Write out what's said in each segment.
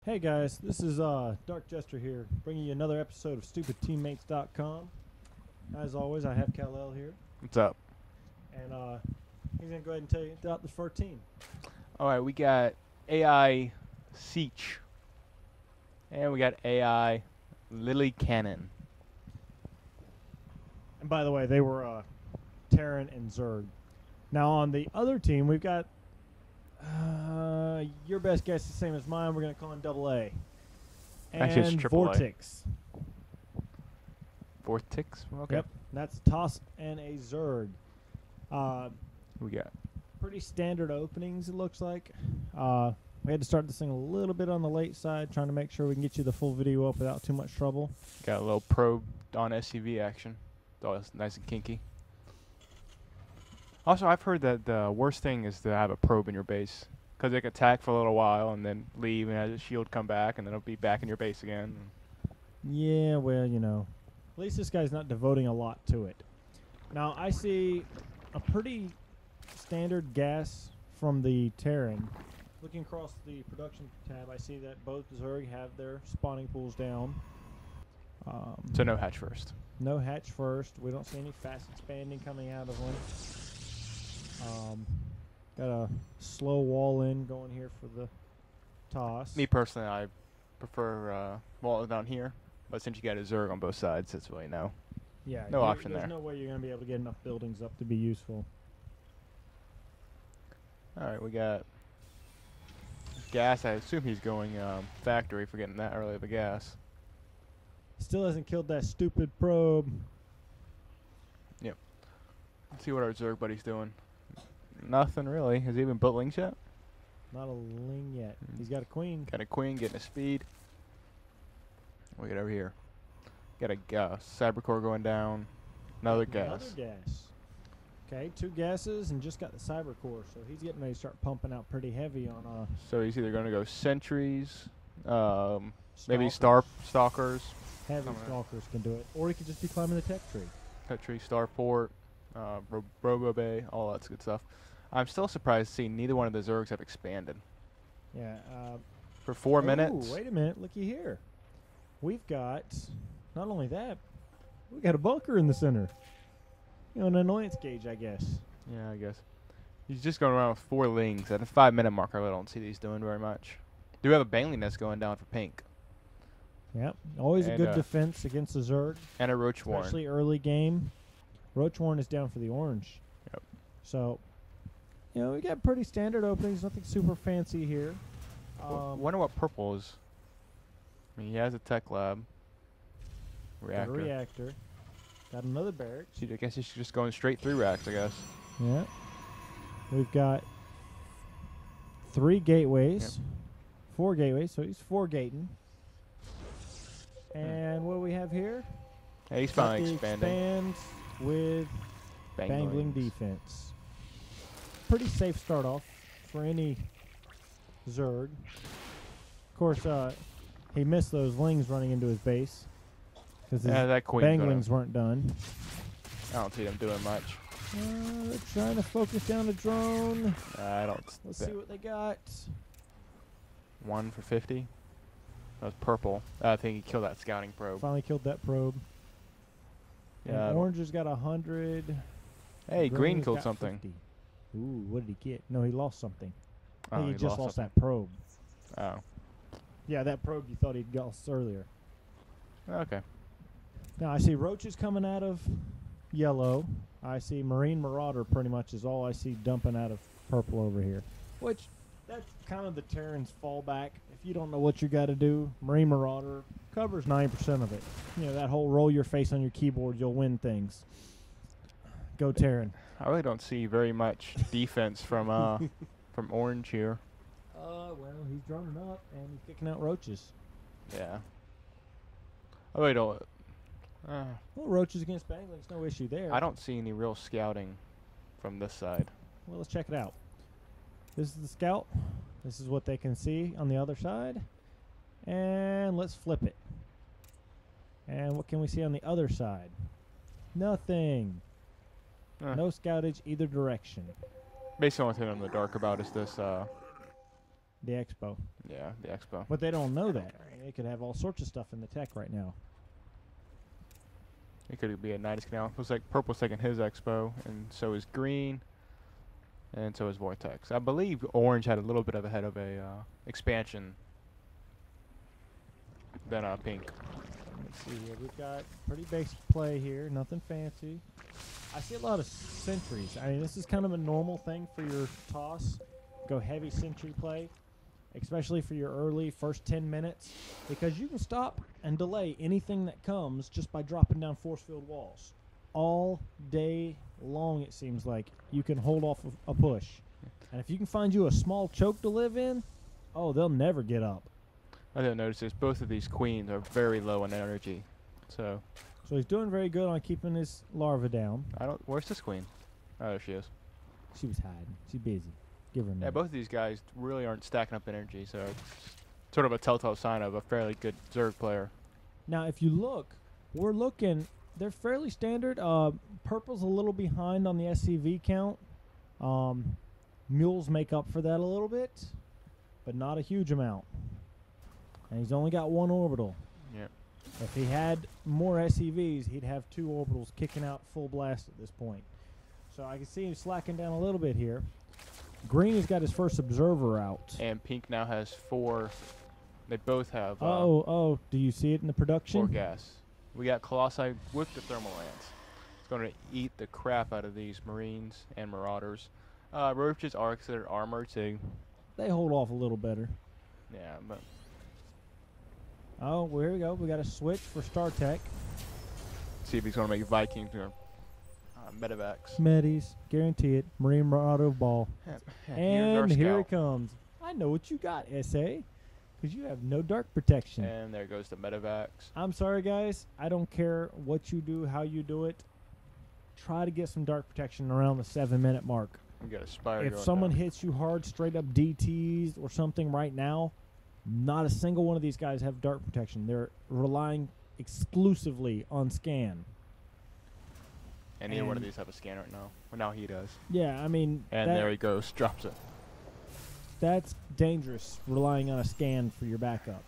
Hey guys, this is Dark Jester here, bringing you another episode of StupidTeammates.com. As always, I have Kal-El here, What's up? and he's going to go ahead and tell you about the first team. Alright, we got AI Siege. And we got AI Lily Cannon. And by the way, they were Terran and Zerg. Now on the other team, we've got your best guess is the same as mine. We're going to call him Double A. Actually, it's And Triple A. Vortex. Vortex? Okay. Yep, that's Toss and a Zerg. We got Pretty standard openings, it looks like. We had to start this thing a little bit on the late side, trying to make sure we can get you the full video up without too much trouble. a little probe on SUV action. Oh, it's nice and kinky. Also, I've heard that the worst thing is to have a probe in your base. Because they can attack for a little while and then leave and has a shield come back and then it'll be back in your base again. Yeah, well, you know. At least this guy's not devoting a lot to it. Now, I see a pretty standard gas from the Terran. Looking across the production tab, I see that both Zerg have their spawning pools down. So no hatch first. No hatch first. We don't see any fast expanding coming out of one. Got a slow wall in going here for the toss. Me personally, I prefer wall down here. But since you got a Zerg on both sides, it's really no. Yeah, no option there's there. no way you're going to be able to get enough buildings up to be useful. Alright, we got gas. I assume he's going factory for getting that early of a gas. Still hasn't killed that stupid probe. Yep. Let's see what our Zerg buddy's doing. Nothing really. Has he even built links yet? Not a ling yet. He's got a queen. Got a queen, getting a speed. We get over here. Got a cyber core going down. Another gas. Another gas. Okay, 2 gases and just got the cyber core, so he's getting ready to start pumping out pretty heavy on So he's either going to go sentries, maybe stalkers. Heavy stalkers can do it, or he could just be climbing the tech tree. Tech tree, starport, Robo Bay, all that good stuff. I'm still surprised to see neither one of the Zergs have expanded. Yeah. For 4 minutes. Wait a minute. Looky here. We've got, not only that, we got a bunker in the center. You know, an annoyance gauge, I guess. Yeah, I guess. He's just going around with 4 lings. At the 5-minute mark, I really don't see these doing very much. Do have a Baneling nest going down for pink. Yep. Always a And, good defense against the Zerg. And a Roach Warren. Especially early game. Roach Warren is down for the orange. Yep. So, you know, we got pretty standard openings. Nothing super fancy here. Wonder what purple is. I mean, he has a tech lab. Got a reactor. Got another barracks. I guess he's just going straight through racks, I guess. Yeah. We've got 3 gateways. Yep. 4 gateways, so he's 4 gating. And what do we have here? Yeah, he's Got finally the expanding. expand with bangling defense. Pretty safe start off for any Zerg. Of course, he missed those lings running into his base because his that queen's banglings weren't done. I don't see them doing much. They're trying to focus down a drone. I don't. Let's see what they got. 1 for 50. That was purple. I think he killed that scouting probe. Finally killed that probe. Yeah. And orange has got 100. Hey, green has killed got something. 50. Ooh, what did he get? No, he lost something. I Oh, think he just lost something. that probe. Oh. Yeah, that probe you thought he'd lost earlier. Okay. Now I see roaches coming out of yellow. I see Marine Marauder pretty much is all I see dumping out of purple over here. Which, that's kind of the Terran's fallback. If you don't know what you got to do, Marine Marauder covers 9% of it. You know, that whole roll your face on your keyboard, you'll win things. Go Terran. I really don't see very much defense from from orange here. Well, he's droning up and he's kicking out roaches. Yeah. I really don't. Well, roaches against banglings, no issue there. I don't see any real scouting from this side. Well, let's check it out. This is the scout. This is what they can see on the other side. And let's flip it. And what can we see on the other side? Nothing. No scoutage either direction. Basically, the only thing I'm in the dark about is this The Expo. Yeah, the Expo. But they don't know that. They could have all sorts of stuff in the tech right now. It could be a 90s canal. Looks like purple's taking his Expo, and so is green, and so is Vortex. I believe orange had a little bit of ahead of a expansion than pink. Let's see here. We've got pretty basic play here. Nothing fancy. I see a lot of sentries. I mean, this is kind of a normal thing for your toss. Go heavy sentry play, especially for your early first 10 minutes, because you can stop and delay anything that comes just by dropping down force field walls. All day long, it seems like, you can hold off a push. And if you can find you a small choke to live in, oh, they'll never get up. I didn't notice this. Both of these queens are very low on energy. So he's doing very good on keeping his larva down. Where's this queen? Oh, there she is. She was hiding. She's busy. Give her a minute. Yeah, both of these guys really aren't stacking up energy, so it's sort of a telltale sign of a fairly good Zerg player. Now, if you look, they're fairly standard. Purple's a little behind on the SCV count. Mules make up for that a little bit, but not a huge amount. And he's only got one orbital. Yeah. If he had more SCVs, he'd have 2 orbitals kicking out full blast at this point. So I can see him slacking down a little bit here. Green has got his first observer out. And pink now has 4. They both have. Do you see it in the production? 4 gas. We got Colossi with the thermal lance. It's going to eat the crap out of these Marines and Marauders. Roaches are considered armored, so they hold off a little better. yeah, but. Oh, well, here we go. We got a switch for StarTech. See if he's going to make Vikings or Medivacs. Medis, guarantee it. Marine Marauder ball. And here it comes. I know what you got, SA, because you have no dark protection. And there goes the Medivacs. I'm sorry, guys. I don't care what you do, how you do it. Try to get some dark protection around the 7-minute mark. We got a Spire. If someone hits you hard, straight up DTs or something right now, not a single one of these guys have dark protection. They're relying exclusively on scan. And neither one of these have a scan right now. Well, now he does. Yeah, I mean... And there he goes. Drops it. That's dangerous, relying on a scan for your backup.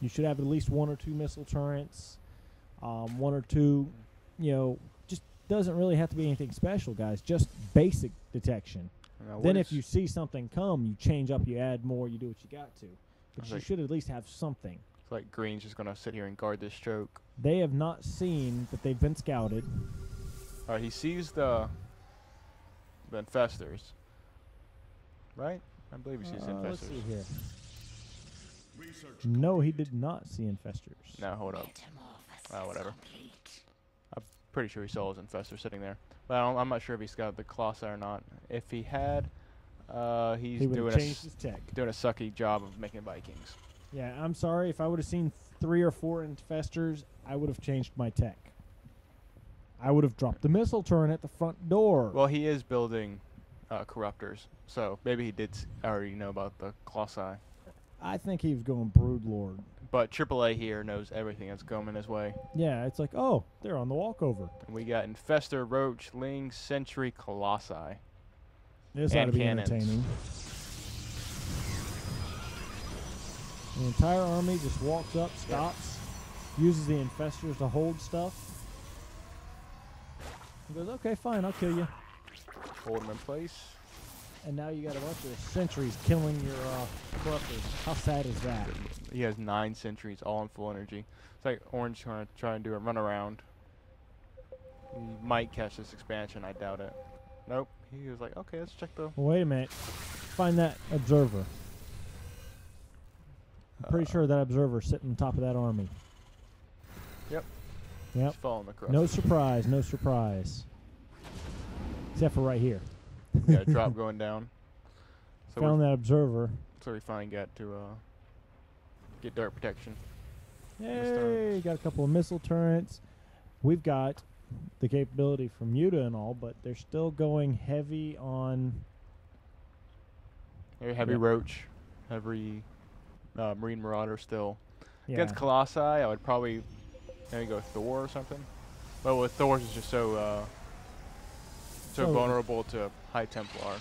You should have at least 1 or 2 missile turrets. 1 or 2, just doesn't really have to be anything special, guys. Just basic detection. Then if you see something come, you change up, you add more, you do what you got to. But you should at least have something. It's like Green's just going to sit here and guard this stroke. They have not seen that they've been scouted. All right, he sees the infestors, right? I believe he sees the infestors. Let's see here. No, he did not see infestors. No, hold up. Whatever. I'm pretty sure he saw his infestor sitting there. But I'm not sure if he's got the Colossi or not. If he had, he's doing his tech. Doing a sucky job of making Vikings. Yeah, I'm sorry. If I would have seen 3 or 4 infestors, I would have changed my tech. I would have dropped the missile turret at the front door. Well, he is building corruptors, so maybe he did already know about the Colossi. I think he was going Broodlord. But AAA here knows everything that's coming his way. Yeah, it's like, oh, they're on the walkover. And we got Infester, Roach, Ling, Sentry, Colossi. This ought to be entertaining. The entire army just walks up, stops, uses the infestors to hold stuff. He goes, okay, fine, I'll kill you. Hold them in place. And now you got a bunch of sentries killing your corruptors. How sad is that? He has 9 sentries, all in full energy. It's like Orange trying to try and do a run around. He might catch this expansion, I doubt it. Nope. He was like, okay, let's check the... Well, wait a minute. Find that observer. I'm pretty sure that observer's sitting on top of that army. Yep. Yep. He's following the cross. No surprise, no surprise. Except for right here. Yeah, drop going down. So found that observer. So we finally got to get dark protection. Hey, got a couple of missile turrets. We've got the capability from Muta and all, but they're still going heavy on... Heavy Roach, heavy Marine Marauder still. Yeah. Against Colossi, I would probably maybe go Thor or something. But with Thor's is just so vulnerable to High Templar.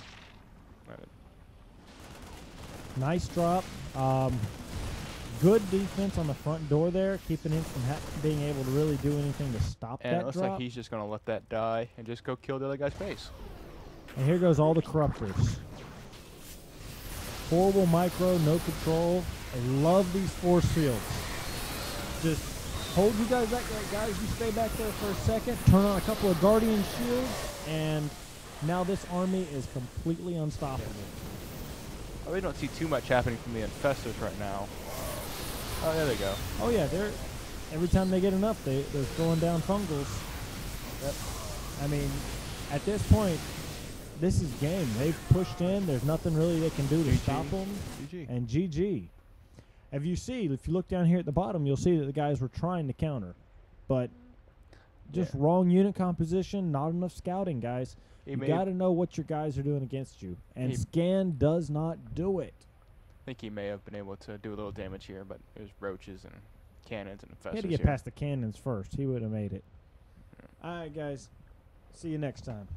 Nice drop. Good defense on the front door there, keeping him from being able to really do anything to stop And that it looks drop. like he's just going to let that die and just go kill the other guy's base. And here goes all the corruptors. Horrible micro, no control. I love these force fields. Just hold you guys back. Guys, you stay back there for a second. Turn on a couple of guardian shields, and now this army is completely unstoppable. I really don't see too much happening from the infestors right now. Oh, there they go. Oh yeah, they're every time they get enough, they're throwing down fungals. Yep. I mean, at this point, this is game. They've pushed in. There's nothing really they can do to stop them. GG. And GG. If you look down here at the bottom, you'll see that the guys were trying to counter, but just wrong unit composition, not enough scouting, guys. You got to know what your guys are doing against you, and scan does not do it. I think he may have been able to do a little damage here, but it was roaches and cannons and infestors. He had to get past the cannons first. He would have made it. All right, guys. See you next time.